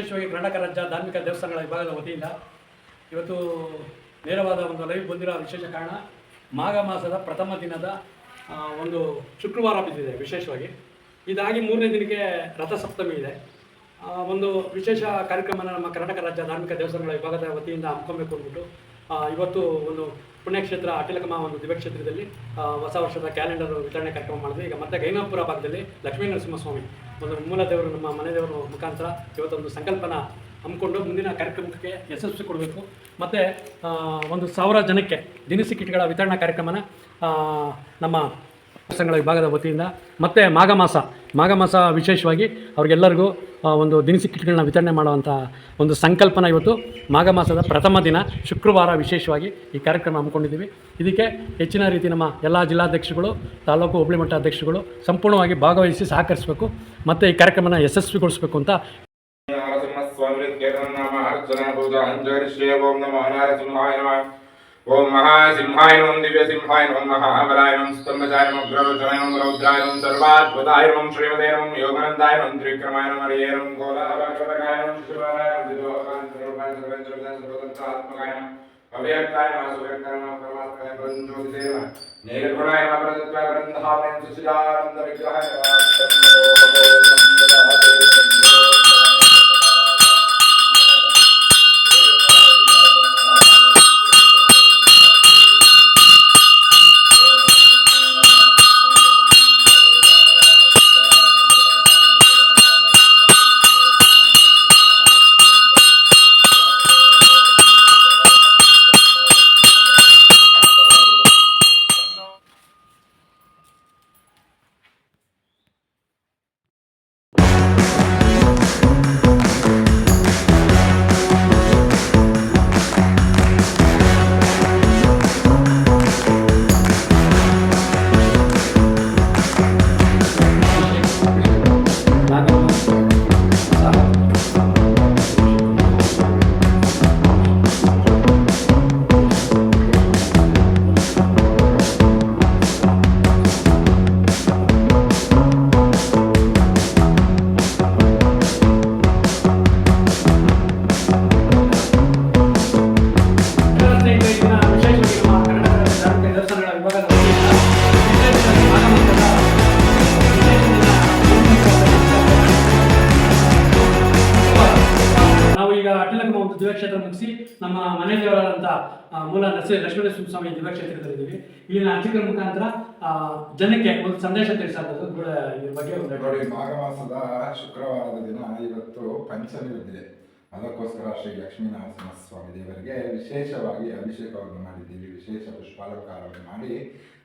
ವಿಶೇಷವಾಗಿ ಕರ್ನಾಟಕ ರಾಜ್ಯ ಧಾರ್ಮಿಕ ದೇವಸ್ಥಾನಗಳ ವಿಭಾಗದ ವತಿಯಿಂದ ಇವತ್ತು ನೇರವಾದ ಒಂದು ಲೈವ್ ಬಂದಿರೋ ವಿಶೇಷ ಕಾರಣ ಮಾಘ ಮಾಸದ ಪ್ರಥಮ ದಿನದ ಒಂದು ಶುಕ್ರವಾರ ಬಿದ್ದಿದೆ. ವಿಶೇಷವಾಗಿ ಇದಾಗಿ 3ನೇ ದಿನಕ್ಕೆ ರಥಸಪ್ತಮಿ ಇದೆ. ಒಂದು ವಿಶೇಷ ಕಾರ್ಯಕ್ರಮನ ನಮ್ಮ ಕರ್ನಾಟಕ ರಾಜ್ಯ ಧಾರ್ಮಿಕ ದೇವಸ್ಥಾನಗಳ ವಿಭಾಗದ ವತಿಯಿಂದ ಹಮ್ಮಿಕೊಬೇಕು ಅಂದ್ಬಿಟ್ಟು ಇವತ್ತು ಒಂದು ಪುಣ್ಯಕ್ಷೇತ್ರ ಅಟಿಲಕಮ ಒಂದು ದಿವ್ಯಕ್ಷೇತ್ರದಲ್ಲಿ ಹೊಸ ವರ್ಷದ ಕ್ಯಾಲೆಂಡರ್ ವಿತರಣೆ ಕಾರ್ಯಕ್ರಮ ಮಾಡಿದ್ವಿ. ಈಗ ಮತ್ತೆ ಗೈನಾಪುರ ಭಾಗದಲ್ಲಿ ಲಕ್ಷ್ಮೀ ನರಸಿಂಹಸ್ವಾಮಿ ಒಂದು ಮೂಲ ದೇವರು, ನಮ್ಮ ಮನೆ ದೇವರು ಮುಖಾಂತರ ಇವತ್ತೊಂದು ಸಂಕಲ್ಪನ ಹಮ್ಮಿಕೊಂಡು ಮುಂದಿನ ಕಾರ್ಯಕ್ರಮಕ್ಕೆ ಯಶಸ್ವಿ ಕೊಡಬೇಕು. ಮತ್ತು 1000 ಜನಕ್ಕೆ ದಿನಸಿ ಕಿಟ್ಗಳ ವಿತರಣಾ ಕಾರ್ಯಕ್ರಮನ ನಮ್ಮ ದೇವಸ್ಥಾನಗಳ ವಿಭಾಗದ ವತಿಯಿಂದ ಮತ್ತು ಮಾಘ ಮಾಸ ವಿಶೇಷವಾಗಿ ಅವ್ರಿಗೆಲ್ಲರಿಗೂ ಒಂದು ದಿನಸಿ ಕಿಟ್ಗಳನ್ನ ವಿತರಣೆ ಮಾಡುವಂಥ ಒಂದು ಸಂಕಲ್ಪನ ಇವತ್ತು ಮಾಘ ಮಾಸದ ಪ್ರಥಮ ದಿನ ಶುಕ್ರವಾರ ವಿಶೇಷವಾಗಿ ಈ ಕಾರ್ಯಕ್ರಮ ಹಮ್ಮಿಕೊಂಡಿದ್ದೀವಿ. ಇದಕ್ಕೆ ಹೆಚ್ಚಿನ ರೀತಿ ನಮ್ಮ ಎಲ್ಲ ಜಿಲ್ಲಾಧ್ಯಕ್ಷಗಳು, ತಾಲೂಕು ಹೋಬಳಿ ಮಟ್ಟ ಅಧ್ಯಕ್ಷಗಳು ಸಂಪೂರ್ಣವಾಗಿ ಭಾಗವಹಿಸಿ ಸಹಕರಿಸಬೇಕು ಮತ್ತು ಈ ಕಾರ್ಯಕ್ರಮನ ಯಶಸ್ವಿಗೊಳಿಸಬೇಕು ಅಂತ ओम महासिंहाय नमः दिव्यसिंहाय नमः महाबलाय नमः स्तंभजाय नमः ग्रवचनाय नमः रौद्राय नमः सर्वाद्भुताय नमः श्रीमते नमः योगनंदाय नमः त्रिविक्रमाय नमः हरिये नमः गोलाभकटकाय नमः शिवाय नमः दिव्योकाय सर्वकाय सर्वेन्द्रकाय नमः अव्यक्ताय नमः सुव्यक्ताय नमः परमात्माय ब्रह्मज्योतिषे नमः निर्गुणाय नमः प्रदत्ताय ब्रह्मधामय सुचिदानंद विग्रहाय ಅಟಿಲಕಮ ಒಂದು ದಿವ್ಯಕ್ಷೇತ್ರ ಮುಗಿಸಿ ನಮ್ಮ ಮನೆ ದೇವರಾದಂಥ ಮೂಲ ಲಕ್ಷ್ಮೀ ನರಸಿಂಹಸ್ವಾಮಿ ದಿವ್ಯಕ್ಷೇತ್ರದಲ್ಲಿದ್ದೀವಿ. ಇಲ್ಲಿನ ಅರ್ಚಕರ ಮುಖಾಂತರ ಜನಕ್ಕೆ ಒಂದು ಸಂದೇಶ ತಿಳಿಸೋದು ಕೂಡ ಇದ್ರ ಬಗ್ಗೆ ನೋಡಿ. ಮಾಘ ಮಾಸದ ಶುಕ್ರವಾರದ ದಿನ ಇವತ್ತು ಪಂಚಮಿ ಬಂದಿದೆ. ಅದಕ್ಕೋಸ್ಕರ ಶ್ರೀ ಲಕ್ಷ್ಮೀ ನರಸಿಂಹಸ್ವಾಮಿ ದೇವರಿಗೆ ವಿಶೇಷವಾಗಿ ಅಭಿಷೇಕವನ್ನು ಮಾಡಿದ್ದೀವಿ. ವಿಶೇಷ ಪುಷ್ಪಾಲಂಕಾರವನ್ನು ಮಾಡಿ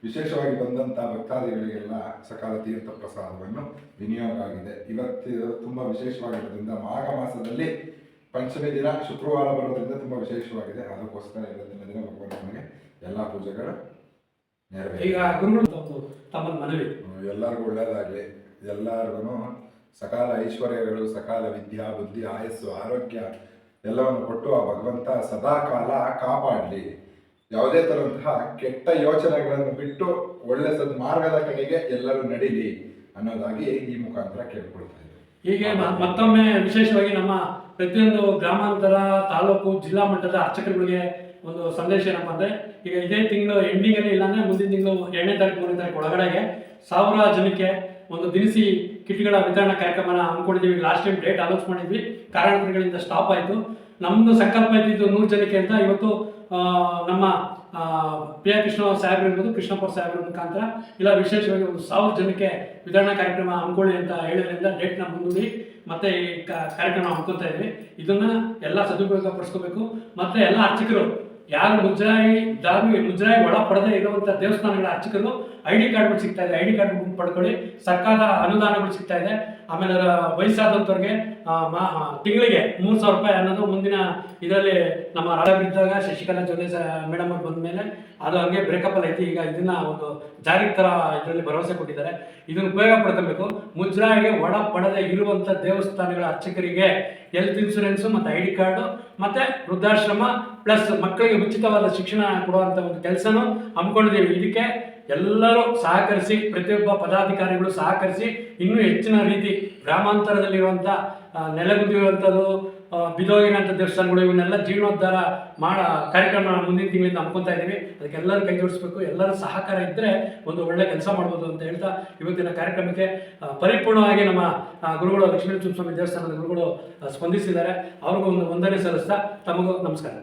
ವಿಶೇಷವಾಗಿ ಬಂದಂಥ ಭಕ್ತಾದಿಗಳಿಗೆಲ್ಲ ಸಕಾಲ ತೀರ್ಥ ಪ್ರಸಾದವನ್ನು ವಿನಿಯೋಗ ಆಗಿದೆ. ಇವತ್ತು ತುಂಬ ವಿಶೇಷವಾಗಿರೋದ್ರಿಂದ ಮಾಘ ಮಾಸದಲ್ಲಿ ಪಂಚಮಿ ದಿನ ಶುಕ್ರವಾರ ಬರೋದ್ರಿಂದ ತುಂಬ ವಿಶೇಷವಾಗಿದೆ. ಅದಕ್ಕೋಸ್ಕರ ಇವತ್ತಿನ ದಿನ ಭಗವಂತನಿಗೆ ಎಲ್ಲ ಪೂಜೆಗಳು ಎಲ್ಲರಿಗೂ ಒಳ್ಳೆಯದಾಗಲಿ. ಎಲ್ಲರಿಗೂ ಸಕಾಲ ಐಶ್ವರ್ಯಗಳು, ಸಕಾಲ ವಿದ್ಯಾ ಬುದ್ಧಿ ಆಯಸ್ಸು ಆರೋಗ್ಯ ಎಲ್ಲವನ್ನು ಕೊಟ್ಟು ಆ ಭಗವಂತ ಸದಾ ಕಾಲ ಕಾಪಾಡಲಿ. ಯಾವುದೇ ಥರಂತಹ ಕೆಟ್ಟ ಯೋಚನೆಗಳನ್ನು ಬಿಟ್ಟು ಒಳ್ಳೆ ಮಾರ್ಗದ ಕಡೆಗೆ ಎಲ್ಲರೂ ನಡೀಲಿ ಅನ್ನೋದಾಗಿ ಈ ಮುಖಾಂತರ ಕೇಳ್ಕೊಳ್ತಾ ಇದ್ದೀವಿ. ಹೀಗೆ ಮತ್ತೊಮ್ಮೆ ವಿಶೇಷವಾಗಿ ನಮ್ಮ ಪ್ರತಿಯೊಂದು ಗ್ರಾಮಾಂತರ, ತಾಲೂಕು, ಜಿಲ್ಲಾ ಮಟ್ಟದ ಅರ್ಚಕರುಗಳಿಗೆ ಒಂದು ಸಂದೇಶ ಏನಪ್ಪ ಅಂದರೆ, ಈಗ ಇದೇ ತಿಂಗಳು ಎಂಡಿಂಗಲ್ಲಿ ಇಲ್ಲಾಂದರೆ ಮುಂದಿನ ತಿಂಗಳು 2ನೇ ತಾರೀಕು 3ನೇ ತಾರೀಕು ಒಳಗಡೆಗೆ 1000 ಜನಕ್ಕೆ ಒಂದು ದಿನಸಿ ಕಿಟ್ಗಳ ವಿತರಣಾ ಕಾರ್ಯಕ್ರಮನ ಹಮ್ಮಿಕೊಂಡಿದ್ದೀವಿ. ಲಾಸ್ಟ್ ಟೈಮ್ ಡೇಟ್ ಅನೌನ್ಸ್ ಮಾಡಿದ್ವಿ, ಕಾರಣಗಳಿಂದ ಸ್ಟಾಪ್ ಆಯಿತು. ನಮ್ಮದು ಸಂಕಲ್ಪ ಇದ್ದಿದ್ದು 100 ಜನಕ್ಕೆ ಅಂತ. ಇವತ್ತು ನಮ್ಮ ಪಿ ಆರ್ ಕೃಷ್ಣ ಸಾಹೇಬ್ರು ಇರ್ಬೋದು, ಕೃಷ್ಣಪ್ಪ ಸಾಹೇಬ್ರ ಮುಖಾಂತರ ಇಲ್ಲ ವಿಶೇಷವಾಗಿ ಒಂದು 1000 ಜನಕ್ಕೆ ವಿತರಣಾ ಕಾರ್ಯಕ್ರಮ ಹಮ್ಮಿಕೊಳ್ಳಿ ಅಂತ ಹೇಳಿದ್ರಿಂದ ಡೇಟ್ನ ಮುಂದೂಡಿ ಮತ್ತೆ ಈ ಕಾರ್ಯಕ್ರಮ ಹಮ್ಮಿಕೊಳ್ತಾ ಇದ್ವಿ. ಇದನ್ನ ಎಲ್ಲ ಸದುಪಯೋಗ ಪಡಿಸ್ಕೋಬೇಕು. ಮತ್ತೆ ಎಲ್ಲ ಅರ್ಚಕರು ಯಾರು ಮುಜರಾಯಿ ಒಳ ಪಡೆದೇ ಇರುವಂಥ ದೇವಸ್ಥಾನಗಳ ಅರ್ಚಕರು ID ಕಾರ್ಡ್ಗಳು ಸಿಗ್ತಾ ಇದೆ. ID ಕಾರ್ಡ್ ಪಡ್ಕೊಳ್ಳಿ. ಸರ್ಕಾರದ ಅನುದಾನಗಳು ಸಿಗ್ತಾ ಇದೆ. ಆಮೇಲೆ ವಯಸ್ಸಾದಂಥವ್ರಿಗೆ ತಿಂಗಳಿಗೆ 3000 ರೂಪಾಯಿ ಅನ್ನೋದು ಮುಂದಿನ ಇದರಲ್ಲಿ ನಮ್ಮ ರಾಜ್ಯವಿದ್ದಾಗ ಶಶಿಕಲಾ ಜೊತೆ ಮೇಡಮ್ ಅವ್ರು ಬಂದ ಮೇಲೆ ಅದು ಹಂಗೆ ಬ್ರೇಕಪ್ ಅಲ್ಲಿ ಐತಿ. ಈಗ ಇದನ್ನ ಒಂದು ಜಾರಿ ಥರ ಇದರಲ್ಲಿ ಭರವಸೆ ಕೊಟ್ಟಿದ್ದಾರೆ. ಇದನ್ನು ಉಪಯೋಗ ಪಡ್ಕೋಬೇಕು. ಮುಜರಾಯಿಗೆ ಒಳ ಪಡೆದೇ ಇರುವಂಥ ದೇವಸ್ಥಾನಗಳ ಅರ್ಚಕರಿಗೆ ಹೆಲ್ತ್ ಇನ್ಶೂರೆನ್ಸು ಮತ್ತು ID ಕಾರ್ಡು ಮತ್ತು ವೃದ್ಧಾಶ್ರಮ ಪ್ಲಸ್ ಮಕ್ಕಳಿಗೆ ಉಚಿತವಾದ ಶಿಕ್ಷಣ ಕೊಡುವಂಥ ಒಂದು ಕೆಲಸನೂ ಹಮ್ಮಿಕೊಂಡಿದ್ದೀವಿ. ಇದಕ್ಕೆ ಎಲ್ಲರೂ ಸಹಕರಿಸಿ, ಪ್ರತಿಯೊಬ್ಬ ಪದಾಧಿಕಾರಿಗಳು ಸಹಕರಿಸಿ ಇನ್ನೂ ಹೆಚ್ಚಿನ ರೀತಿ ಗ್ರಾಮಾಂತರದಲ್ಲಿರುವಂಥ ನೆಲೆಗುದಿರುವಂಥದ್ದು ಬಿದೋಗಿರೋಂಥ ದೇವಸ್ಥಾನಗಳು ಇವನ್ನೆಲ್ಲ ಜೀರ್ಣೋದ್ಧಾರ ಕಾರ್ಯಕ್ರಮ ಮುಂದಿನ ತಿಂಗಳಿಂದ ಹಮ್ಮಿಕೊತಾ ಇದ್ದೀವಿ. ಅದಕ್ಕೆಲ್ಲರೂ ಕೈ ಜೋಡಿಸ್ಬೇಕು, ಎಲ್ಲರೂ ಸಹಕಾರ ಇದ್ದರೆ ಒಂದು ಒಳ್ಳೆ ಕೆಲಸ ಮಾಡ್ಬೋದು ಅಂತ ಹೇಳ್ತಾ ಇವತ್ತಿನ ಕಾರ್ಯಕ್ರಮಕ್ಕೆ ಪರಿಪೂರ್ಣವಾಗಿ ನಮ್ಮ ಗುರುಗಳು ಲಕ್ಷ್ಮೀ ನರಸಿಂಹಸ್ವಾಮಿ ದೇವಸ್ಥಾನದ ಗುರುಗಳು ಸ್ಪಂದಿಸಿದ್ದಾರೆ. ಅವ್ರಿಗೂ ಒಂದು ವಂದನೆ ಸಲ್ಲಿಸ್ತಾ ತಮಗೂ ನಮಸ್ಕಾರ.